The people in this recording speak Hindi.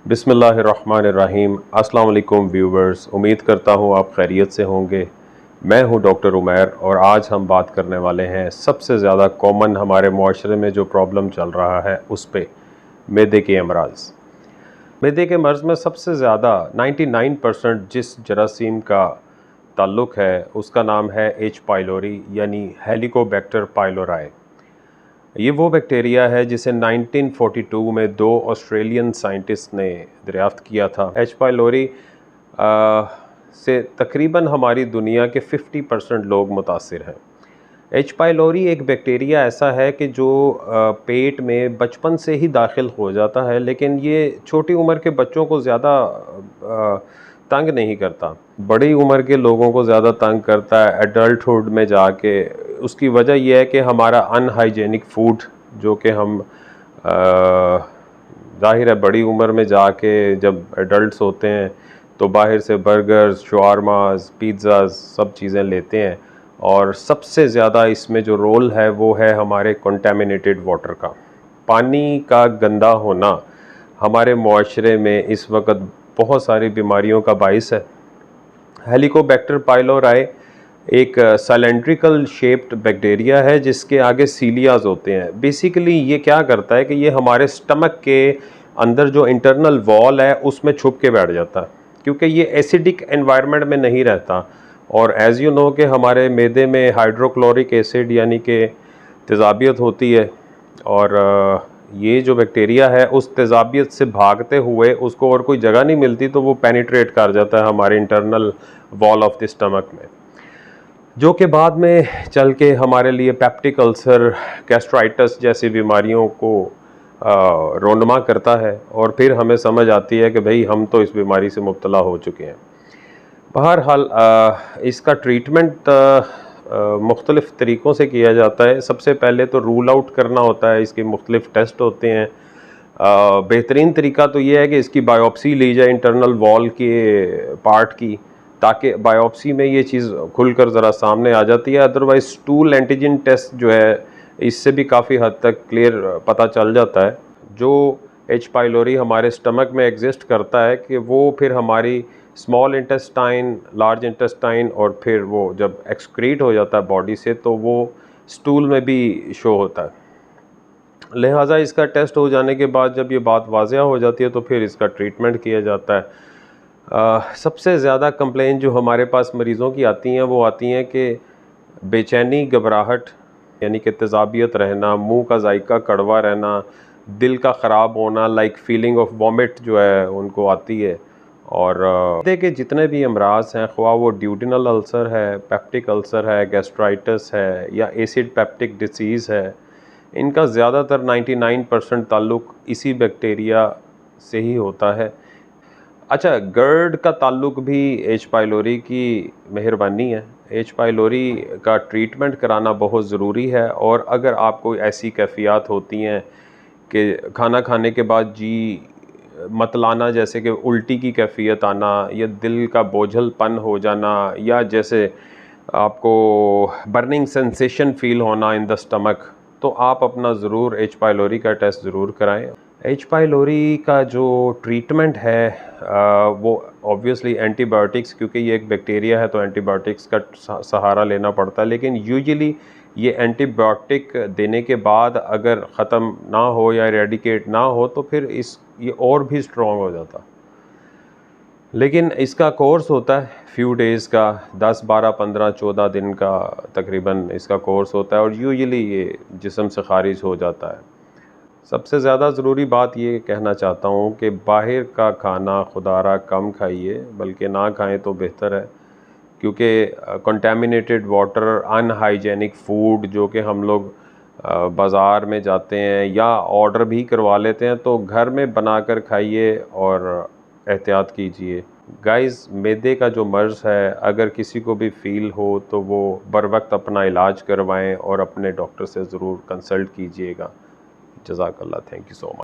बिस्मिल्लाहिर्रहमानिर्रहीम। अस्सलाम वालेकुम व्यूवर्स, उम्मीद करता हूँ आप खैरियत से होंगे। मैं हूँ डॉक्टर उमैर और आज हम बात करने वाले हैं सबसे ज़्यादा कॉमन हमारे माशरे में जो प्रॉब्लम चल रहा है उस पे, मैदे के अमराज। मैदे के मर्ज़ में सबसे ज़्यादा 99% जिस जरासीम का ताल्लुक़ है उसका नाम है एच पाइलोरी यानी हेलिकोबैक्टर पाइलोराई। ये वो बैक्टीरिया है जिसे 1942 में दो ऑस्ट्रेलियन साइंटिस्ट ने दरियाफ्त किया था। एच पाइलोरी से तकरीबन हमारी दुनिया के 50% लोग मुतासिर हैं। एच पाइलोरी एक बैक्टीरिया ऐसा है कि जो पेट में बचपन से ही दाखिल हो जाता है, लेकिन ये छोटी उम्र के बच्चों को ज़्यादा तंग नहीं करता, बड़ी उम्र के लोगों को ज़्यादा तंग करता है एडल्टहुड में जाके। उसकी वजह यह है कि हमारा अनहाइजेनिक फूड जो कि हम ज़ाहिर है बड़ी उम्र में जाके जब एडल्ट्स होते हैं तो बाहर से बर्गर्स, शवारमास, पिज़्ज़ाज़ सब चीज़ें लेते हैं, और सबसे ज़्यादा इसमें जो रोल है वो है हमारे कंटामिनेटेड वाटर का। पानी का गंदा होना हमारे मुआशरे में इस वक्त बहुत सारी बीमारियों का बाइस है। हेलिकोबैक्टर पाइलोराई एक सिलेंड्रिकल शेप्ड बैक्टीरिया है जिसके आगे सीलियाज होते हैं। बेसिकली ये क्या करता है कि ये हमारे स्टमक के अंदर जो इंटरनल वॉल है उसमें छुप के बैठ जाता है, क्योंकि ये एसिडिक एनवायरनमेंट में नहीं रहता। और एज़ यू नो कि हमारे मैदे में हाइड्रोक्लोरिक एसिड यानी कि तेज़ाबियत होती है, और ये जो बैक्टीरिया है उस तेज़ाबियत से भागते हुए उसको और कोई जगह नहीं मिलती तो वो पेनिट्रेट कर जाता है हमारे internal wall of the stomach में, जो कि बाद में चल के हमारे लिए पेप्टिक अल्सर, गैस्ट्राइटिस जैसी बीमारियों को रोनमा करता है, और फिर हमें समझ आती है कि भाई हम तो इस बीमारी से मुब्तला हो चुके हैं। बहरहाल इसका ट्रीटमेंट मुख्तलिफ़ तरीक़ों से किया जाता है। सबसे पहले तो रूल आउट करना होता है, इसके मुख्तलिफ़ टेस्ट होते हैं। बेहतरीन तरीका तो ये है कि इसकी बायोप्सी ली जाए इंटरनल वॉल के पार्ट की, ताकि बायोप्सी में ये चीज़ खुलकर ज़रा सामने आ जाती है। अदरवाइज़ स्टूल एंटीजन टेस्ट जो है इससे भी काफ़ी हद तक क्लियर पता चल जाता है। जो एच पाइलोरी हमारे स्टमक में एग्जिस्ट करता है कि वो फिर हमारी स्मॉल इंटेस्टाइन, लार्ज इंटेस्टाइन, और फिर वो जब एक्सक्रीट हो जाता है बॉडी से तो वो स्टूल में भी शो होता है। लिहाजा इसका टेस्ट हो जाने के बाद जब ये बात वाज़िया हो जाती है तो फिर इसका ट्रीटमेंट किया जाता है। सबसे ज़्यादा कंप्लेंट जो हमारे पास मरीज़ों की आती हैं वो आती हैं कि बेचैनी, घबराहट यानी कि तेज़ाबियत रहना, मुंह का जायका कड़वा रहना, दिल का ख़राब होना, लाइक फीलिंग ऑफ वॉमिट जो है उनको आती है। और मैदे के जितने भी अमराज हैं, ख्वाह वो ड्यूडिनल अल्सर है, पेप्टिक अल्सर है, गैस्ट्राइटिस है या एसिड पेप्टिक डिसीज़ है, इनका ज़्यादातर 99% ताल्लुक़ इसी बैक्टीरिया से ही होता है। अच्छा, गर्ड का ताल्लुक़ भी एच पाइलोरी की मेहरबानी है। एच पाइलोरी का ट्रीटमेंट कराना बहुत ज़रूरी है, और अगर आपको ऐसी कैफ़ियत होती हैं कि खाना खाने के बाद जी मतलाना, जैसे कि उल्टी की कैफ़ियत आना या दिल का बोझलपन हो जाना, या जैसे आपको बर्निंग सेंसेशन फ़ील होना इन द स्टमक, तो आप अपना ज़रूर एच पाइलोरी का टेस्ट ज़रूर कराएं। एच पाइलोरी का जो ट्रीटमेंट है वो ऑब्वियसली एंटीबायोटिक्स, क्योंकि ये एक बैक्टीरिया है तो एंटीबायोटिक्स का सहारा लेना पड़ता है। लेकिन यूजुअली ये एंटीबायोटिक देने के बाद अगर ख़त्म ना हो या इरेडिकेट ना हो तो फिर ये और भी स्ट्रॉन्ग हो जाता। लेकिन इसका कोर्स होता है फ्यू डेज़ का, 10, 12, 15, 14 दिन का तकरीबन इसका कोर्स होता है, और यूजुअली ये जिस्म से ख़ारिज हो जाता है। सबसे ज़्यादा ज़रूरी बात ये कहना चाहता हूँ कि बाहर का खाना खुदारा कम खाइए, बल्कि ना खाएं तो बेहतर है, क्योंकि कंटामिनेटेड वाटर, अनहाइजेनिक फूड जो कि हम लोग बाज़ार में जाते हैं या ऑर्डर भी करवा लेते हैं, तो घर में बनाकर खाइए और एहतियात कीजिए। गाइस, मैदे का जो मर्ज़ है अगर किसी को भी फ़ील हो तो वो बर वक्त अपना इलाज करवाएं और अपने डॉक्टर से ज़रूर कंसल्ट कीजिएगा। जज़ाकल्लाह, थैंक यू सो मच।